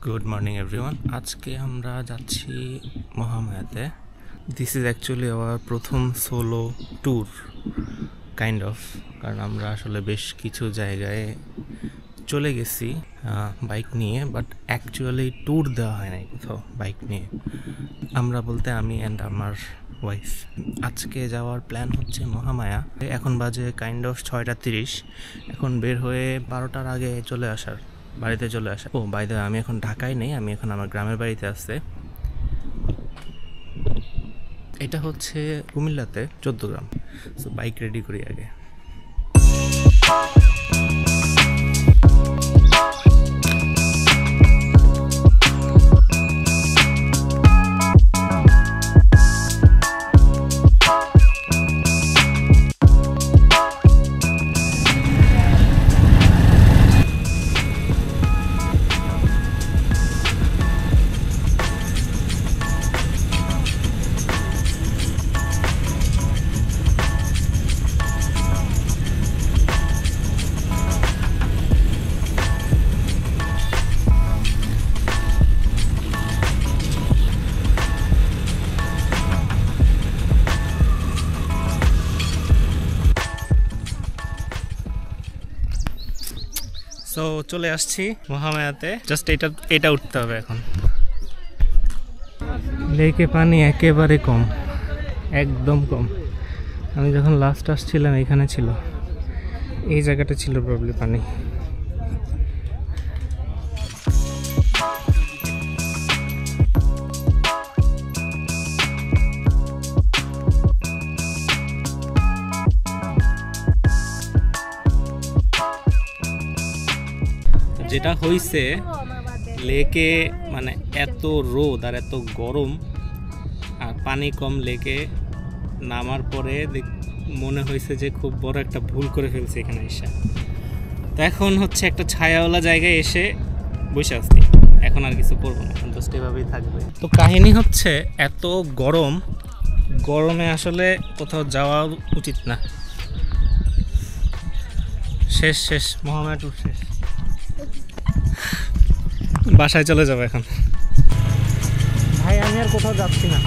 Good morning everyone. আজকে আমরা যাচ্ছি মহামায়াতে। দিস ইজ অ্যাকচুয়ালি আওয়ার প্রথম সোলো ট্যুর কাইন্ড অফ, কারণ আমরা আসলে বেশ কিছু জায়গায় চলে গেছি বাইক নিয়ে, বাট অ্যাকচুয়ালি ট্যুর দেওয়া হয় নাই কোথাও বাইক নিয়ে। আমরা বলতে আমি অ্যান্ড আমার ওয়াইফ। আজকে যাওয়ার প্ল্যান হচ্ছে মহামায়া। এখন বাজে কাইন্ড অফ 6:30। এখন বের হয়ে 12টার আগে বাড়িতে চলে আসা। ও বাই দ্য ওয়ে, আমি এখন ঢাকায় নেই, আমি এখন আমার গ্রামের বাড়িতে আসছে। এটা হচ্ছে কুমিল্লাতে 14 গ্রাম। সো বাইক রেডি করি আগে। সো চলে আসছি মহামায়াতে। জাস্ট এটা উঠতে হবে এখন। লেকে পানি একেবারে কম, একদম কম। আমি যখন লাস্ট আসছিলাম এখানে ছিল, এই জায়গাটা ছিল প্রবলেম পানি। যেটা হইছে লেকে, মানে এত রোদ আর এত গরম আর পানি কম, লেকে নামার পরে মনে হয়েছে যে খুব বড় একটা ভুল করে ফেলছে এখানে এসে। তো এখন হচ্ছে একটা ছায়াওয়ালা জায়গায় এসে বসে আসছি। এখন আর কিছু করবো না, এখন জাস্ট এভাবেই থাকবে। তো কাহিনী হচ্ছে এত গরমে আসলে কোথাও যাওয়া উচিত না। শেষ মহামায়া ট্যুর শেষ, বাসায় চলে যাবো এখন। ভাই আমি আর কোথাও যাচ্ছি না।